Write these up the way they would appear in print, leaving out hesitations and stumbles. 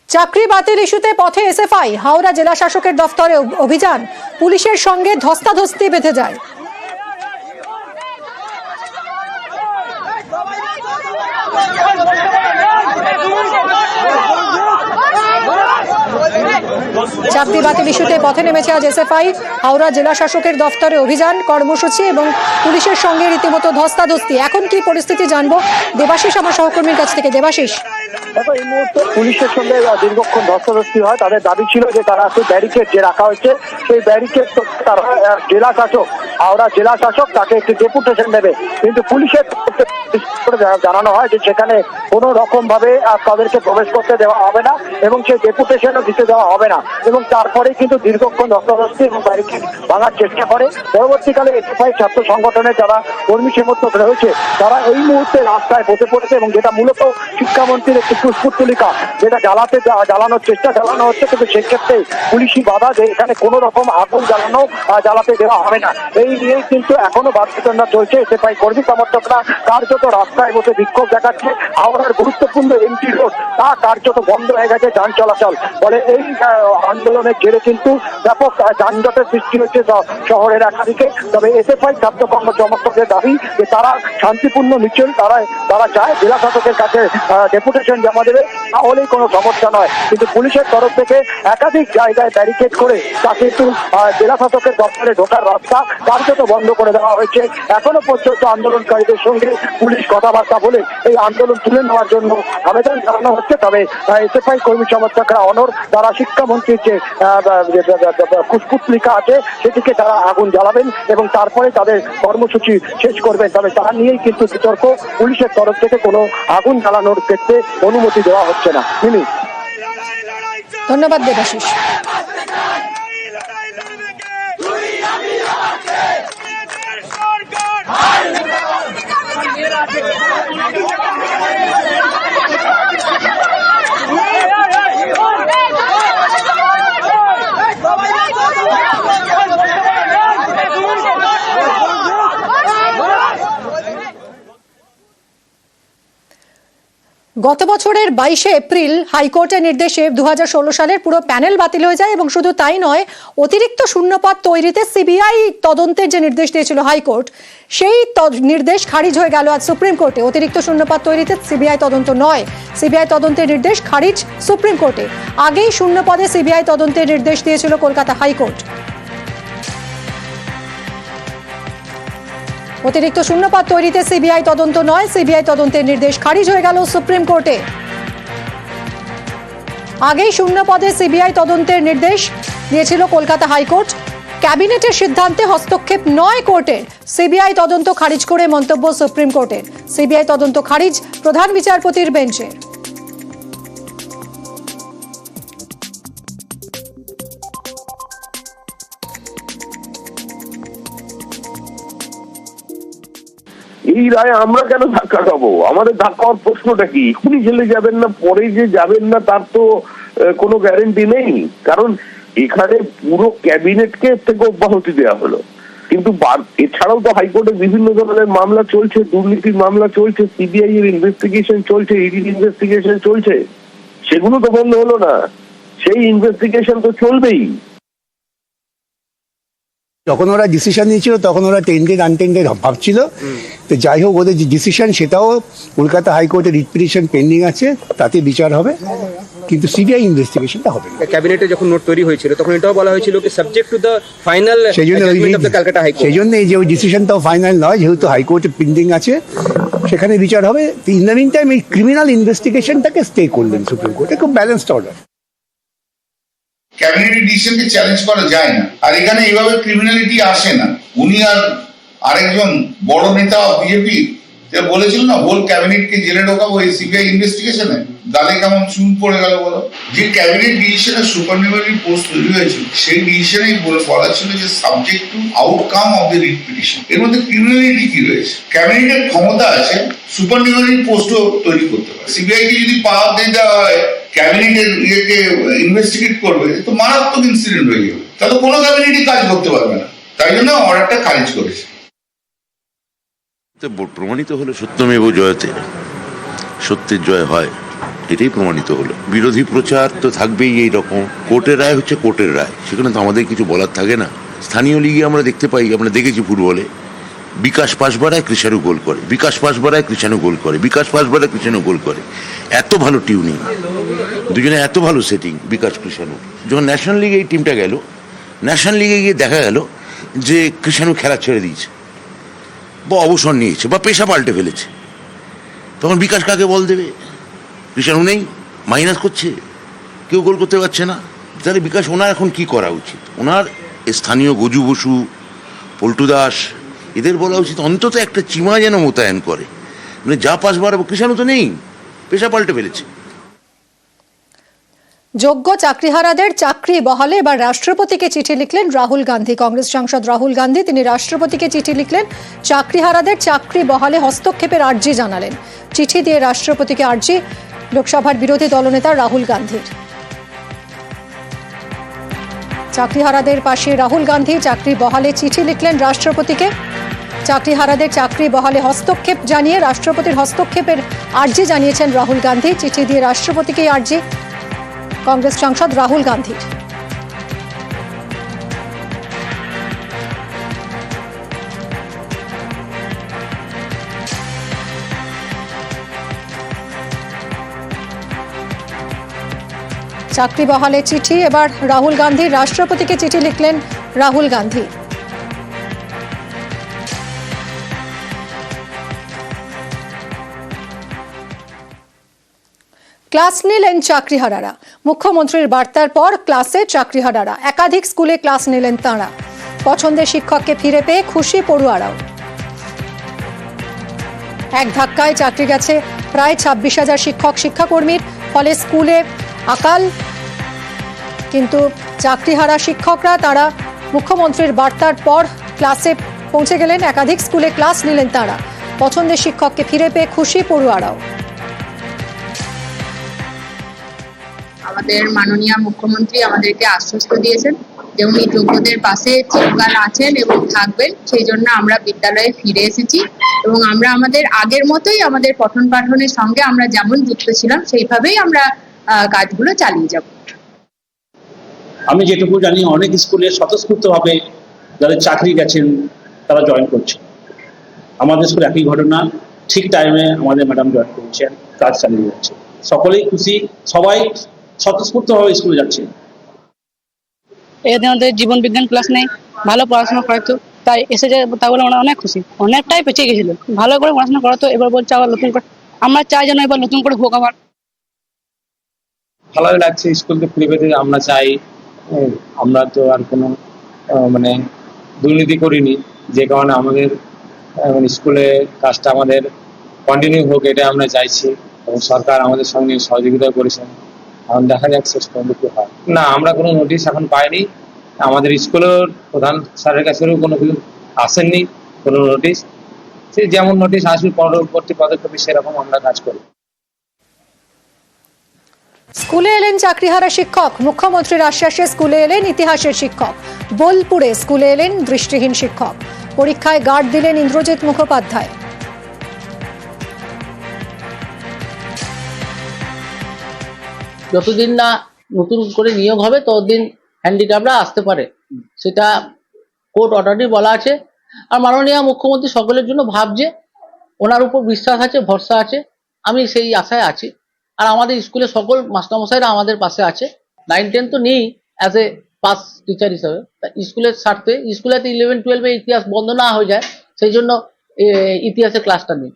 চাকরি বাতিল ইস্যুতে পথে এসএফআই, হাওড়া জেলা শাসকের দফতরে অভিযান, পুলিশের সঙ্গে ধস্তাধস্তি বেঁধে যায়। চাকরি বাতিল ইস্যুতে পথে নেমেছে আজ এসএফআই, হাওড়া জেলা শাসকের দফতরে অভিযান কর্মসূচি এবং পুলিশের সঙ্গে রীতিমতো ধস্তাধস্তি। এখন কি পরিস্থিতি জানবো দেবাশিস আমার সহকর্মীর কাছ থেকে। দেবাশিস, দেখো, এই মুহূর্তে পুলিশের সঙ্গে দীর্ঘক্ষণ ধস্তাধস্তি হয়। তাদের দাবি ছিল যে তারা সেই ব্যারিকেড যে রাখা হয়েছে সেই ব্যারিকেড তারা জেলা শাসক, হাওড়া জেলা শাসক তাকে একটি ডেপুটেশন দেবে, কিন্তু পুলিশের জানানো হয় যে সেখানে কোনো রকম ভাবে তাদেরকে প্রবেশ করতে দেওয়া হবে না এবং সেই ডেপুটেশনও দিতে দেওয়া হবে না। এবং তারপরে কিন্তু দীর্ঘক্ষণ ধস্তাধস্তি এবং ব্যারিকেড ভাঙার চেষ্টা করে। পরবর্তীকালে এসএফআই ছাত্র সংগঠনের যারা কর্মী সমর্থক রয়েছে তারা এই মুহূর্তে রাস্তায় বসে পড়েছে এবং যেটা মূলত শিক্ষামন্ত্রীর একটি পুষ্পতুলিকা যেটা জ্বালানোর চেষ্টা চালানো হচ্ছে, কিন্তু সেক্ষেত্রে পুলিশি বাধা যে এখানে কোনো রকম আগুন জ্বালাতে দেওয়া হবে না। এই নিয়েই কিন্তু এখনো বাধ্যতা চলছে। এসএফআই কর্মী সমর্থকরা কার্যত রাস্তায় বসে বিক্ষোভ দেখাচ্ছে। হাওড়ার গুরুত্বপূর্ণ এমটি রোড তা কার্যত বন্ধ হয়ে গেছে যান চলাচল। ফলে এই আন্দোলনের জেরে কিন্তু ব্যাপক যানজটের সৃষ্টি হচ্ছে শহরের একাধিকে। তবে এসএফআই ছাত্র সমর্থকদের দাবি যে তারা শান্তিপূর্ণ মিছিল তারা চায় জেলা শাসকের কাছে ডেপুটেশন জমা দেবে, তাহলেই কোনো সমস্যা নয়। কিন্তু পুলিশের তরফ থেকে একাধিক জায়গায় ব্যারিকেড করে তা কিন্তু জেলা শাসকের দপ্তরে ঢোকার রাস্তা কার্যত বন্ধ করে দেওয়া হয়েছে। এখনো পর্যন্ত আন্দোলনকারীদের সঙ্গে পুলিশ কথাবার্তা বলে এই আন্দোলন তুলে নেওয়ার জন্য আবেদন জানানো হচ্ছে। তবে এসএফআই কর্মী সমর্থকরা অনড়, তারা শিক্ষামন্ত্রীর যে কুশপুতলিকা আছে সেটিকে তারা আগুন জ্বালাবেন এবং তারপরে তাদের কর্মসূচি শেষ করবেন। তবে তা নিয়েই কিন্তু বিতর্ক, পুলিশের তরফ থেকে কোনো আগুন জ্বালানোর ক্ষেত্রে অনুমতি দেওয়া হচ্ছে না। ধন্যবাদ দেবাশিস। গত বছরের 22শে এপ্রিল হাইকোর্টের নির্দেশে 2016 সালের পুরো প্যানেল বাতিল হয়ে যায় এবং শুধু তাই নয়, অতিরিক্ত শূন্যপদ তৈরিতে সিবিআই তদন্তের যে নির্দেশ দিয়েছিল হাইকোর্ট, সেই নির্দেশ খারিজ হয়ে গেল আজ সুপ্রিম কোর্টে। অতিরিক্ত শূন্যপদ তৈরিতে সিবিআই তদন্ত নয়, সিবিআই তদন্তের নির্দেশ খারিজ সুপ্রিম কোর্টে। আগেই শূন্যপদে সিবিআই তদন্তের নির্দেশ দিয়েছিল কলকাতা হাইকোর্ট। অতিরিক্ত শূন্যপদ তৈরিতে সিবিআই তদন্ত নয়, সিবিআই তদন্তের নির্দেশ খারিজ হয়ে গেল সুপ্রিম কোর্টে। আগেই শূন্যপদে সিবিআই তদন্তের নির্দেশ দিয়েছিল কলকাতা হাইকোর্ট। ক্যাবিনেটের সিদ্ধান্তে হস্তক্ষেপ নয় কোর্টের, সিবিআই তদন্ত খারিজ করে মন্তব্য সুপ্রিম কোর্টের। সিবিআই তদন্ত খারিজ প্রধান বিচারপতির বেঞ্চে। এই রায় আমরা কেন ধাক্কা খাবো? আমাদের ধাক্কা হওয়ার প্রশ্নটা কি? এখনই জেলে যাবেন না, পরে যে যাবেন না তার তো কোনো গ্যারেন্টি নেই। কারণ এখানে পুরো ক্যাবিনেটকে থেকে অব্যাহতি দেওয়া হলো, কিন্তু এছাড়াও তো হাইকোর্টে বিভিন্ন ধরনের মামলা চলছে, দুর্নীতির মামলা চলছে, সিবিআই এর ইনভেস্টিগেশন চলছে, ইডির ইনভেস্টিগেশন চলছে, সেগুলো তো বন্ধ হলো না। সেই ইনভেস্টিগেশন তো চলবেই। যখন ওরা ডিসিশন নিয়েছিল তখন ওরা টেন্ডেড আনটেন্ডেড ভাবছিল। তো যাই হোক, ওদের যে ডিসিশন সেটাও কলকাতা হাইকোর্টের রিট পিটিশন পেন্ডিং আছে, তাতে বিচার হবে, কিন্তু সিবিআই ইনভেস্টিগেশনটা হবে না। ক্যাবিনেটে যখন নোট তৈরি হয়েছিল তখন এটাও বলা হয়েছিল কি subject to the final judgement of the Calcutta high court. সেই জন্য এই যে ওই ডিসিশনটাও ফাইনাল নয়, যেহেতু হাইকোর্টে পেন্ডিং আছে, সেখানে বিচার হবে। ইন দ্য মিন টাইম এই ক্রিমিনাল ইনভেস্টিগেশনটাকে স্টে করলেন সুপ্রিম কোর্টে, খুব ব্যালেন্সড অর্ডার। ক্যাবিনেটের ডিসিশনকে চ্যালেঞ্জ করা যায় না, আর এখানে এইভাবে ক্রিমিনালিটি আসে না। উনি আর আরেকজন বড় নেতা বিজেপি বলেছিল না, হোল ক্যাবিনেটকে জেলে ঢোকাবো এই সিবিআই ইনভেস্টিগেশনে, গালে কেমন চুল পড়ে গেল বলো। যে ক্যাবিনেট ডিসিশনে সুপারনিউমারি পোস্ট তৈরি হয়েছিল সেই ডিসিশনেই বলা ছিল যে subject to outcome of the writ petition. এর মধ্যে ক্রিমিনালিটি কি রয়েছে? ক্যাবিনেটের ক্ষমতা আছে সুপারনিউমারি পোস্টও তৈরি করতে পারে। সিবিআই কে যদি পাওয়ার দিয়ে দেওয়া হয় ক্যাবিনেটের ইয়েকে ইনভেস্টিগেট করবে, তো মারাত্মক ইনসিডেন্ট হয়ে যাবে, তাহলে কোনো ক্যাবিনেটই কাজ করতে পারবে না। তাই জন্য অর্ডারটা খারিজ করেছে। প্রমাণিত হলো সত্যমেব জয়তে, সত্যের জয় হয়। এটাই প্রমাণিত হলো। বিরোধী প্রচার তো থাকবেই, এই রকম কোর্টের রায় হচ্ছে কোর্টের রায়, সেখানে তো আমাদের কিছু বলার থাকে না। স্থানীয় লিগে আমরা দেখতে পাই, আমরা দেখেছি ফুটবলে বিকাশ পাস বাড়ায় কৃষাণু গোল করে, বিকাশ পাস বাড়ায় কৃষাণু গোল করে, বিকাশ পাস বাড়ায় কৃষাণু গোল করে। এত ভালো টিউনিং দুজনে, এত ভালো সেটিং বিকাশ কৃষাণু। যখন ন্যাশনাল লিগে এই টিমটা গেল, ন্যাশনাল লিগে গিয়ে দেখা গেল যে কৃষাণু খেলা ছেড়ে দিয়েছে বা অবসর নিয়েছে বা পেশা পাল্টে ফেলেছে। তখন বিকাশ কাকে বল দেবে? কৃষাণু নেই, মাইনাস করছে, কেউ গোল করতে পারছে না। তাহলে বিকাশ ওনার এখন কি করা উচিত? ওনার স্থানীয় গজু বসু, পল্টু দাস, এদের বলা উচিত অন্তত একটা চিমা যেন মোতায়েন করে। মানে যা পাস বাড়াবো, কৃষাণু তো নেই, পেশা পাল্টে ফেলেছে। যোগ্য চাকরিহারাদের চাকরি বহালে এবার রাষ্ট্রপতিকে চিঠি লিখলেন রাহুল গান্ধী। কংগ্রেস সাংসদ রাহুল গান্ধী তিনি রাষ্ট্রপতিকে চিঠি লিখলেন, চাকরিহারাদের চাকরি বহালে হস্তক্ষেপের আর্জি জানালেন। চিঠি দিয়ে রাষ্ট্রপতিকে আর্জি লোকসভার বিরোধী দলনেতা রাহুল গান্ধীর। চাকরিহারাদের পাশে রাহুল গান্ধী চাকরি বহালে চিঠি লিখলেন রাষ্ট্রপতিকে। চাকরিহারাদের চাকরি বহালে হস্তক্ষেপ জানিয়ে রাষ্ট্রপতির হস্তক্ষেপের আর্জি জানিয়েছেন রাহুল গান্ধী। চিঠি দিয়ে রাষ্ট্রপতিকে আর্জি কংগ্রেস সাংসদ রাহুল গান্ধীর। চাকরি বহালে চিঠি এবার রাহুল গান্ধী, রাষ্ট্রপতিকে চিঠি লিখলেন রাহুল গান্ধী। ক্লাস নিলেন চাকরিহারারা। মুখ্যমন্ত্রীর বার্তার পর ক্লাসে চাকরিহারারা, একাধিক স্কুলে ক্লাস নিলেন তাঁরা। পছন্দের শিক্ষককে ফিরে পেয়ে খুশি পড়ুয়ারাও। এক ধাক্কায় চাকরি গেছে প্রায় 26,000 শিক্ষক শিক্ষাকর্মীর। ফলে স্কুলে আকাল, কিন্তু চাকরিহারা শিক্ষকরা তারা মুখ্যমন্ত্রীর বার্তার পর ক্লাসে পৌঁছে গেলেন। একাধিক স্কুলে ক্লাস নিলেন তারা। পছন্দের শিক্ষককে ফিরে পেয়ে খুশি পড়ুয়ারাও। আমাদের মাননীয় মুখ্যমন্ত্রী আমাদেরকে আশ্বস্ত দিয়েছেন যে উনি যোগ্যদের পাশে চিরকাল আছেন এবং থাকবেন। সেই জন্য আমরা বিদ্যালয়ে ফিরে এসেছি এবং আমরা আমাদের আগের মতোই আমাদের পঠন পাঠনের সঙ্গে আমরা যেমন যুক্ত ছিলাম সেইভাবেই আমরা কাজগুলো চালিয়ে যাব। আমি যেটুকু জানি অনেক স্কুলে স্বতঃস্ফূর্তভাবে যাদের চাকরি গেছেন তারা জয়েন করছে। আমাদের স্কুলে একই ঘটনা, ঠিক টাইমে আমাদের ম্যাডাম জয়েন করছেন, কাজ চালিয়ে যাচ্ছে। সকলেই খুশি, সবাই স্বতঃস্ফূর্তভাবে স্কুলে যাচ্ছে। এদের আমাদের জীবন বিজ্ঞান ক্লাস নেই, ভালো পড়াশোনা করাতো, তাই এসেছে, তা বলে আমরা অনেক খুশি। অনেকটাই পেছিয়ে গেছিল, ভালো করে পড়াশোনা করাতো, এবার বলছে আবার নতুন করে। আমরা চাই যেন এবার নতুন করে হোক। আবার ভালোই লাগছে স্কুলকে ফিরে পেতে। আমরা চাই, আমরা তো আর কোনো মানে দুর্নীতি করিনি, যে কারণে আমাদের স্কুলে কাজটা আমাদের কন্টিনিউ হোক, এটা আমরা চাইছি এবং সরকার আমাদের সঙ্গে সহযোগিতা করেছেন। এখন দেখা যাক শেষ পর্যন্ত কি হয়। না, আমরা কোনো নোটিশ এখন পাইনি। আমাদের স্কুলের প্রধান স্যারের কাছেও কোনো কিছু আসেননি, কোনো নোটিশ। সে যেমন নোটিশ আসবে পরবর্তী পদক্ষেপে সেরকম আমরা কাজ করি। স্কুলে এলেন চাকরিহারা শিক্ষক। মুখ্যমন্ত্রীর আশ্বাসে স্কুলে এলেন ইতিহাসের শিক্ষক। বোলপুরে স্কুলে এলেন দৃষ্টিহীন শিক্ষক। পরীক্ষায় গার্ড দিলেন ইন্দ্রজিৎ মুখোপাধ্যায়। যতদিন না নতুন করে নিয়োগ হবে ততদিন হ্যান্ডিক্যাপরা আসতে পারে, সেটা কোর্ট অর্ডারই বলা আছে। আর মাননীয় মুখ্যমন্ত্রী সকলের জন্য ভাবছে, ওনার উপর বিশ্বাস আছে, ভরসা আছে, আমি সেই আশায় আছি। আর আমাদের স্কুলে সকল মাস্টারমশাইরা আমাদের পাশে আছে। 9-10 তো নেই অ্যাজ এ পাস টিচার হিসাবে, স্কুলের স্বার্থে, স্কুলেতে 11-12 ইতিহাস বন্ধ না হয়ে যায়, সেই জন্য ইতিহাসের ক্লাসটা নেই।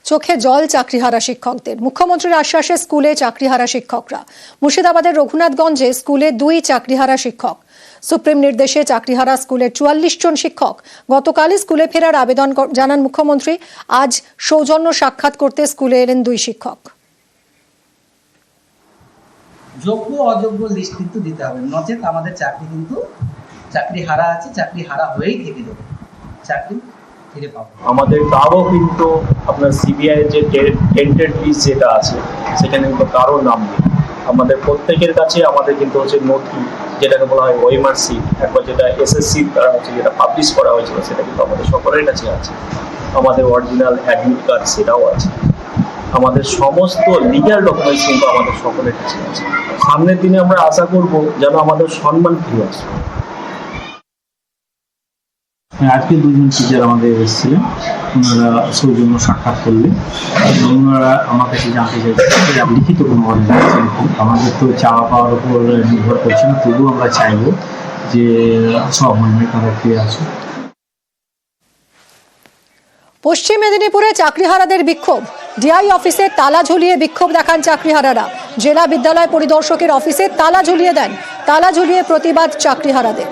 চোখে জল চাকরিহারা শিক্ষকদের। মুখ্যমন্ত্রীর আশ্বাসে স্কুলে চাকরিহারা শিক্ষকরা। মুর্শিদাবাদের রঘুনাথগঞ্জে স্কুলে 2 চাকরিহারা শিক্ষক। সুপ্রিম নির্দেশে চাকরিহারা স্কুলের 44 জন শিক্ষক গতকালই স্কুলে ফেরার আবেদন জানান মুখ্যমন্ত্রী। আজ সৌজন্য সাক্ষাৎ করতে স্কুলে এলেন 2 শিক্ষক। যোগ্য অযোগ্য লিস্ট কিন্তু দিতে হবে, নচেত আমাদের চাকরি কিন্তু চাকরি হারা আছে, চাকরি হারা হয়েই থেকে যাবে, চাকরি ফিরে পাবো। আমাদের তারও কিন্তু আপনার সিবিআই যে টেন্টেড লিস্ট যেটা আছে সেখানে কিন্তু কারোর নাম নেই। আমাদের প্রত্যেকের কাছে আমাদের কিন্তু হচ্ছে নথি, যেটাকে বলা হয় ওএমআর সিট, একবার যেটা এসএসসি দ্বারা হচ্ছে যেটা পাবলিশ করা হয়েছিল সেটা কিন্তু আমাদের সকলের কাছে আছে। আমাদের অরিজিনাল অ্যাডমিট কার্ড সেটাও আছে। আমাদের সমস্ত লিগ্যাল ডকুমেন্টস কিন্তু আমাদের সকলের কাছে আছে। সামনের দিনে আমরা আশা করব যেন আমাদের সম্মান ফিরে আসে। আজকে দুজন টিচার আমাদের এসেছিলেন, ওনারা সৌজন্য সাক্ষাৎ করলেন এবং ওনারা আমার কাছে জানতে চাইছেন যে লিখিত কোনো অর্ডার আছে নাকি। আমাদের তো চাওয়া পাওয়ার উপর নির্ভর করছে না, তবুও আমরা চাইব যে সহমর্মে তারা ফিরে আসুক। পশ্চিম মেদিনীপুরে চাকরিহারাদের বিক্ষোভ, ডিআই অফিসে তালা ঝুলিয়ে বিক্ষোভ দেখান চাকরিহারারা। জেলা বিদ্যালয় পরিদর্শকের অফিসে তালা ঝুলিয়ে দেন, তালা ঝুলিয়ে প্রতিবাদ চাকরিহারাদের।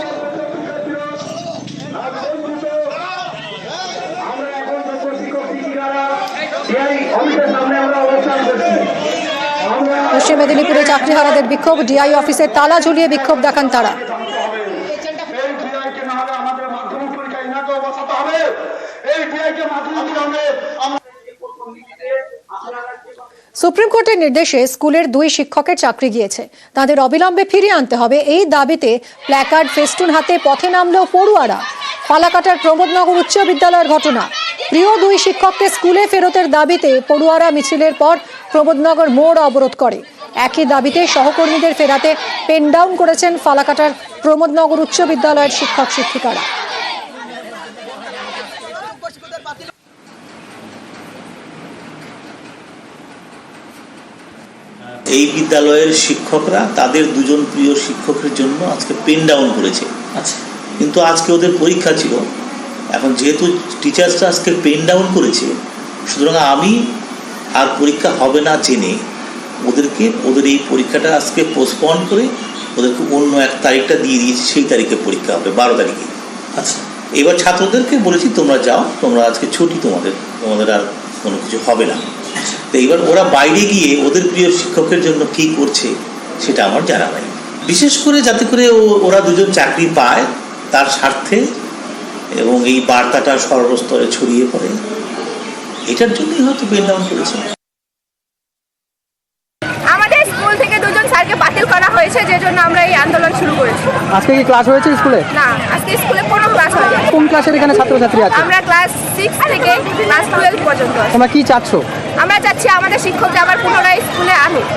পশ্চিম মেদিনীপুরে চাকরিহারাদের বিক্ষোভ, ডিআই অফিসে তালা ঝুলিয়ে বিক্ষোভ দেখান তারা। সুপ্রিম কোর্টের নির্দেশে স্কুলের 2 শিক্ষকের চাকরি গিয়েছে, তাদের অবিলম্বে ফিরিয়ে আনতে হবে এই দাবিতে প্ল্যাকার্ড ফেস্টুন হাতে পথে নামলেও পড়ুয়ারা। ফালাকাটার প্রমোদনগর উচ্চ বিদ্যালয়ের ঘটনা, প্রিয় 2 শিক্ষককে স্কুলে ফেরতের দাবিতে পড়ুয়ারা মিছিলের পর প্রমোদনগর মোড় অবরোধ করে। একই দাবিতে সহকর্মীদের ফেরাতে পেন ডাউন করেছেন ফালাকাটার প্রমোদনগর উচ্চ বিদ্যালয়ের শিক্ষক শিক্ষিকারা। এই বিদ্যালয়ের শিক্ষকরা তাদের 2জন প্রিয় শিক্ষকের জন্য আজকে পেন ডাউন করেছে। আচ্ছা, কিন্তু আজকে ওদের পরীক্ষা ছিল। এখন যেহেতু টিচার্সরা আজকে পেন ডাউন করেছে, সুতরাং আমি আর পরীক্ষা হবে না জেনে ওদের এই পরীক্ষাটা আজকে পোস্টপন করে ওদেরকে অন্য এক তারিখটা দিয়ে দিয়েছি, সেই তারিখে পরীক্ষা হবে 12 তারিখে। আচ্ছা, এবার ছাত্রদেরকে বলেছি তোমরা যাও, তোমরা আজকে ছুটি, তোমাদের আর কোনো কিছু হবে না। তো এবার ওরা বাইরে গিয়ে ওদের প্রিয় শিক্ষকের জন্য কি করছে সেটা আমার জানা নাই। বিশেষ করে যাতে করে ওরা 2জন চাকরি পায় তার স্বার্থে এবং এই বার্তাটা সর্বস্তরে ছড়িয়ে পড়ে, এটার জন্যই হয়তো পেন ডাউন করেছে। আমাদের স্কুল থেকে 2জন স্যারকে বাতিল করা হয়েছে, যে জন্য আমরা এই আন্দোলন শুরু করেছি। আজকে কি ক্লাস হয়েছে স্কুলে? না, আজকে স্কুলে কোনো ক্লাস হয়নি। কোন ক্লাসের এখানে ছাত্রছাত্রী আছে? আমরা ক্লাস 6 থেকে ক্লাস 12 পর্যন্ত। তোমরা কি চাচ্ছো? আমরা চাচ্ছি আমাদের শিক্ষকরা আবার পুনরায় স্কুলে আনুক।